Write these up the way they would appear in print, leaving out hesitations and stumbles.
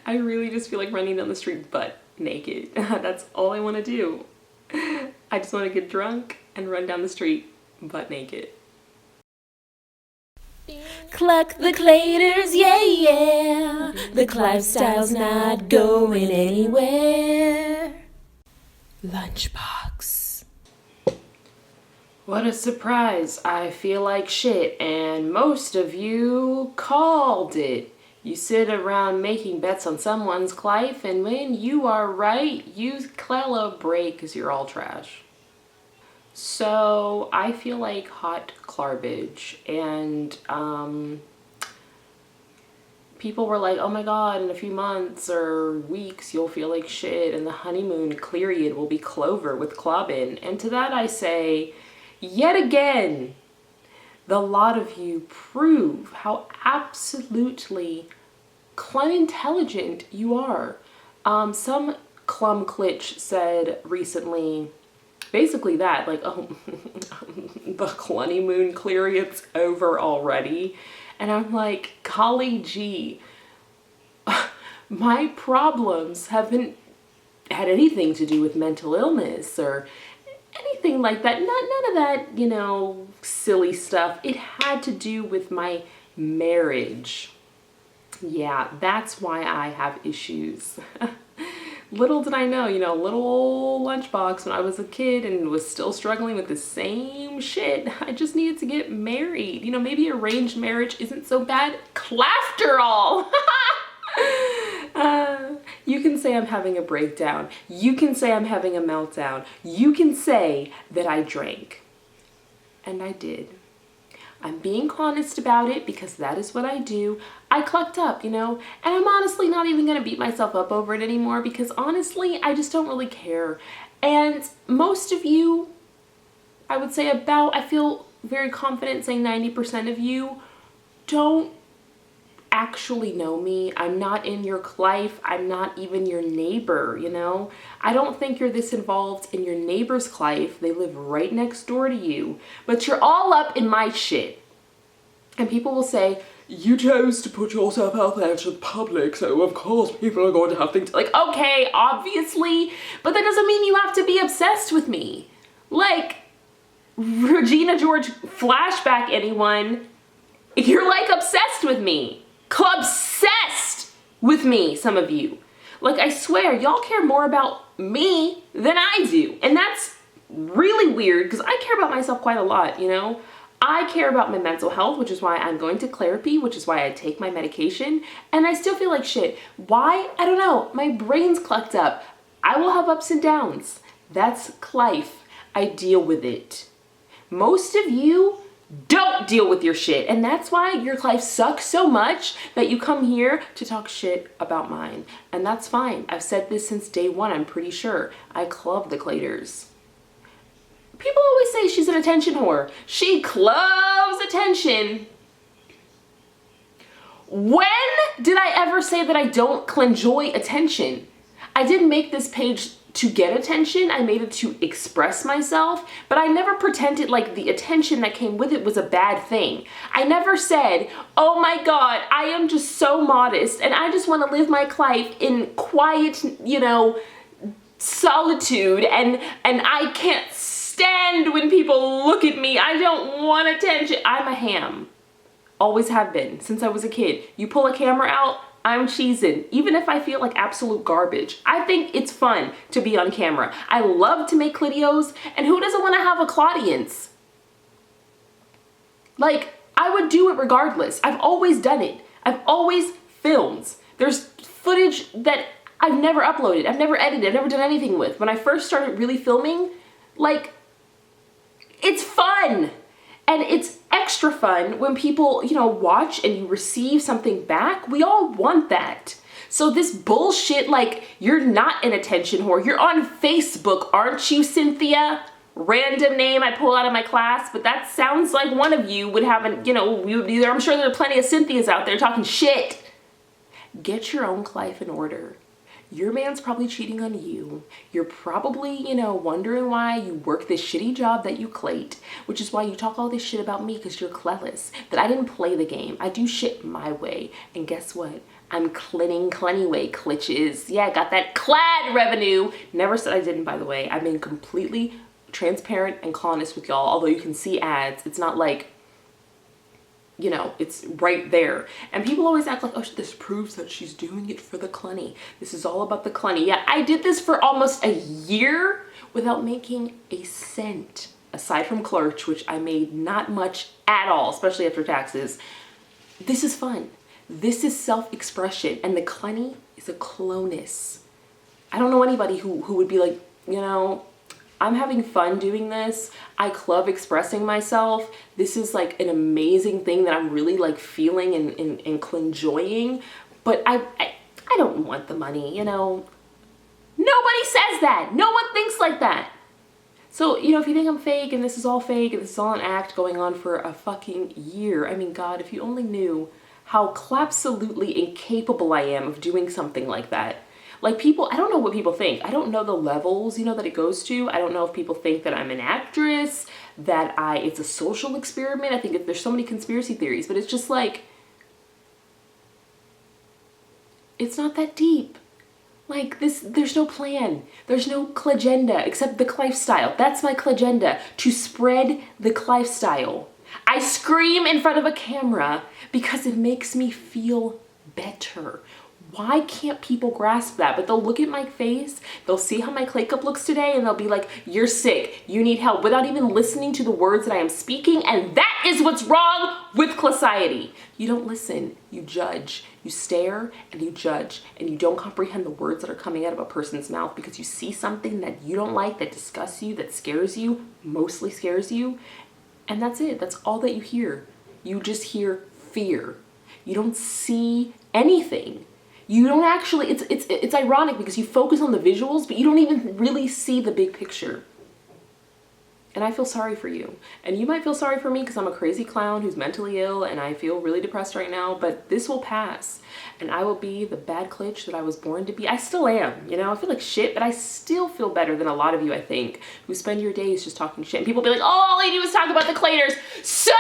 I really just feel like running down the street butt naked. That's all I want to do. I just want to get drunk and run down the street butt naked. Cluck the claters, yeah, yeah. The lifestyle's not going anywhere. Lunchbox. What a surprise. I feel like shit, and most of you called it. You sit around making bets on someone's life, and when you are right, you celebrate because you're all trash. So I feel like hot garbage, and people were like, oh my god, in a few months or weeks you'll feel like shit and the honeymoon period will be clover with clubbing. And to that I say, yet again, the lot of you prove how absolutely unintelligent you are. Some clucked said recently basically that, like, oh, the honeymoon period's over already. And I'm like, golly gee, my problems haven't had anything to do with mental illness or anything like that. None of that, you know, silly stuff. It had to do with my marriage. Yeah, that's why I have issues. Little did I know, you know, little old lunchbox when I was a kid and was still struggling with the same shit. I just needed to get married. You know, maybe arranged marriage isn't so bad after all. You can say I'm having a breakdown. You can say I'm having a meltdown. You can say that I drank. And I did. I'm being honest about it because that is what I do. I clucked up, you know, and I'm honestly not even gonna beat myself up over it anymore because honestly, I just don't really care. And most of you, I would say I feel very confident saying 90% of you don't actually know me. I'm not in your life. I'm not even your neighbor, you know? I don't think you're this involved in your neighbor's life. They live right next door to you, but you're all up in my shit. And people will say, you chose to put yourself out there to the public, so of course people are going to have things like, okay, obviously, but that doesn't mean you have to be obsessed with me. Like, Regina George flashback, anyone, you're like obsessed with me. Clubsessed with me, some of you. Like, I swear, y'all care more about me than I do. And that's really weird because I care about myself quite a lot, you know? I care about my mental health, which is why I'm going to therapy, which is why I take my medication, and I still feel like shit. Why? I don't know. My brain's clucked up. I will have ups and downs. That's life. I deal with it. Most of you don't deal with your shit, and that's why your life sucks so much that you come here to talk shit about mine. And that's fine. I've said this since day one, I'm pretty sure. I club the claters. People always say she's an attention whore. She loves attention. When did I ever say that I don't clenjoy attention? I didn't make this page to get attention. I made it to express myself, but I never pretended like the attention that came with it was a bad thing. I never said, oh my God, I am just so modest and I just want to live my life in quiet, you know, solitude and I can't stand when people look at me. I don't want attention. I'm a ham. Always have been since I was a kid. You pull a camera out, I'm cheesing. Even if I feel like absolute garbage. I think it's fun to be on camera. I love to make videos, and who doesn't want to have a audience? Like, I would do it regardless. I've always done it. I've always filmed. There's footage that I've never uploaded. I've never edited. I've never done anything with. When I first started really filming, like, it's fun. And it's extra fun when people, you know, watch and you receive something back. We all want that. So this bullshit, like, you're not an attention whore. You're on Facebook, aren't you, Cynthia? Random name I pull out of my class, but that sounds like one of you would have an, you know, I'm sure there are plenty of Cynthias out there talking shit. Get your own life in order. Your man's probably cheating on you. You're probably, you know, wondering why you work this shitty job that you clate, which is why you talk all this shit about me because you're clelse. That I didn't play the game. I do shit my way. And guess what? I'm clenning clenny way, clitches. Yeah, got that clad revenue. Never said I didn't, by the way. I've been completely transparent and honest with y'all, although you can see ads. It's not like, you know, it's right there. And people always act like, oh, this proves that she's doing it for the clenny. This is all about the clenny. Yeah, I did this for almost a year without making a cent, aside from clerch, which I made not much at all, especially after taxes. This is fun. This is self-expression, and the clenny is a clonus. I don't know anybody who would be like, you know, I'm having fun doing this. I love expressing myself. This is like an amazing thing that I'm really like feeling and clenjoying. But I don't want the money, you know. Nobody says that. No one thinks like that. So, you know, if you think I'm fake and this is all fake and this is all an act going on for a fucking year, I mean, God, if you only knew how absolutely incapable I am of doing something like that. Like people, I don't know what people think. I don't know the levels, you know, that it goes to. I don't know if people think that I'm an actress, that it's a social experiment. I think there's so many conspiracy theories, but it's just like, it's not that deep. Like this, there's no plan. There's no clegenda except the lifestyle. That's my clegenda, to spread the lifestyle. I scream in front of a camera because it makes me feel better. Why can't people grasp that? But they'll look at my face, they'll see how my makeup looks today, and they'll be like, you're sick, you need help, without even listening to the words that I am speaking. And that is what's wrong with society. You don't listen, you judge. You stare and you judge, and you don't comprehend the words that are coming out of a person's mouth because you see something that you don't like, that disgusts you, that scares you, mostly scares you. And that's it. That's all that you hear. You just hear fear. You don't see anything. You don't actually, it's ironic because you focus on the visuals, but you don't even really see the big picture. And I feel sorry for you. And you might feel sorry for me because I'm a crazy clown who's mentally ill and I feel really depressed right now, but this will pass. And I will be the bad klitsch that I was born to be. I still am, you know, I feel like shit, but I still feel better than a lot of you, I think, who spend your days just talking shit. And people be like, oh, all I do is talk about the claters. So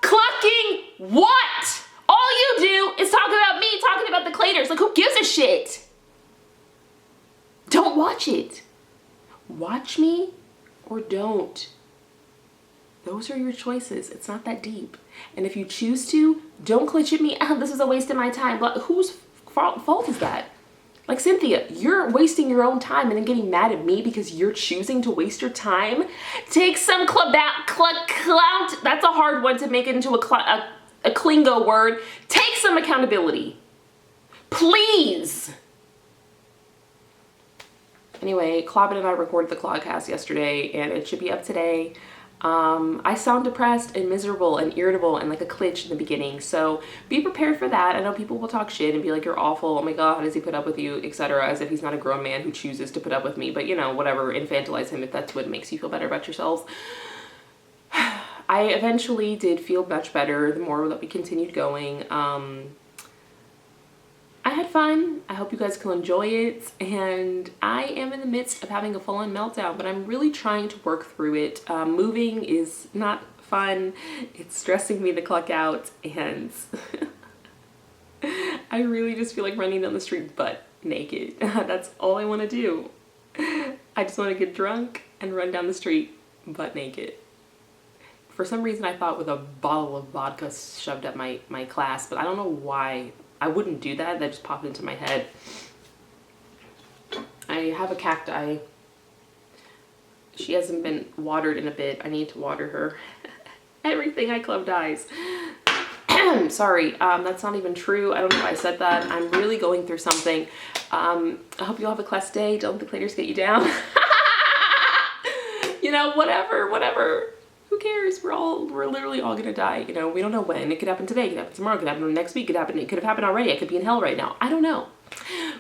clucking what? All you do is talk about me talking about the claters. Like, who gives a shit? Don't watch it. Watch me or don't. Those are your choices. It's not that deep. And if you choose to, don't glitch at me. Oh, this is a waste of my time. But whose fault is that? Like, Cynthia, you're wasting your own time and then getting mad at me because you're choosing to waste your time. Take some clout. That's a hard one to make it into a Klingo word. Take some accountability. Please. Anyway, Clobbin and I recorded the clodcast yesterday and it should be up today. I sound depressed and miserable and irritable and like a klitsch in the beginning, so be prepared for that. I know people will talk shit and be like, you're awful, oh my god, how does he put up with you, etc., as if he's not a grown man who chooses to put up with me, but you know, whatever, infantilize him if that's what makes you feel better about yourselves. I eventually did feel much better the more that we continued going. I had fun. I hope you guys can enjoy it. And I am in the midst of having a full-on meltdown, but I'm really trying to work through it. Moving is not fun. It's stressing me the cluck out. And I really just feel like running down the street butt naked. That's all I want to do. I just want to get drunk and run down the street butt naked. For some reason, I thought with a bottle of vodka shoved up my class, but I don't know why I wouldn't do that. That just popped into my head. I have a cacti. She hasn't been watered in a bit. I need to water her. Everything I club dies. Sorry, that's not even true. I don't know why I said that. I'm really going through something. I hope you all have a class day. Don't let the claters get you down. You know, whatever. Who cares? We're literally all gonna die. You know, we don't know when. It could happen today, it could happen tomorrow, it could happen next week, it could have happened already. I could be in hell right now. I don't know.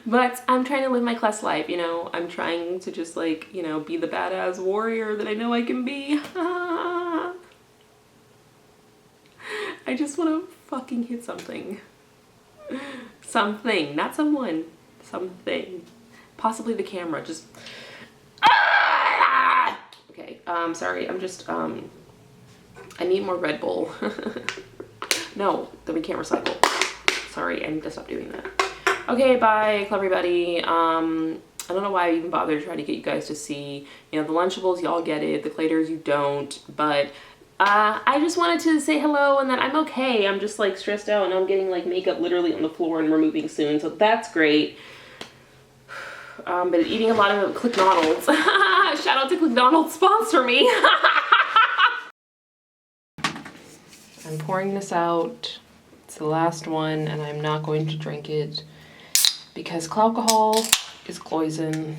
But I'm trying to live my class life, you know. I'm trying to just like, you know, be the badass warrior that I know I can be. I just want to fucking hit something. Something, not someone. something. Possibly the camera, just... Okay, sorry, I'm just, I need more Red Bull. No, then we can't recycle. Sorry, I need to stop doing that. Okay, bye, everybody. I don't know why I even bothered to try to get you guys to see, you know, the Lunchables, y'all get it, the Claters, you don't, but I just wanted to say hello and that I'm okay. I'm just like stressed out and I'm getting like makeup literally on the floor and we're moving soon, so that's great. But eating a lot of McDonald's. Shout out to McDonald's, sponsor me. I'm pouring this out. It's the last one and I'm not going to drink it because alcohol is poison.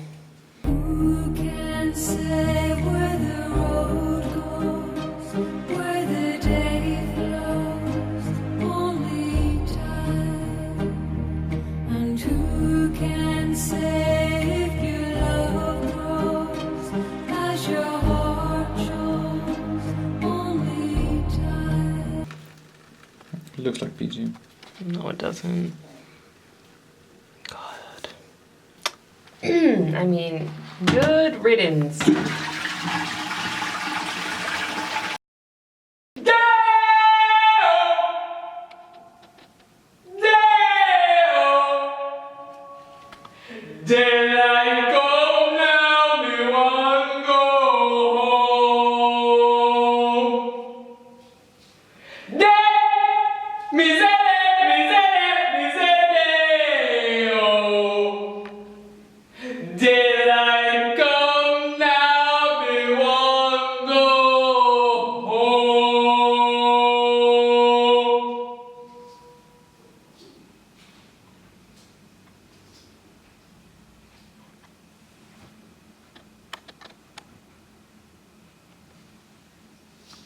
Who can say where the road goes, where the day flows, only time. And who can say if your love grows as your heart shows, only time. It looks like PG. No, it doesn't. I mean, good riddance. Damn!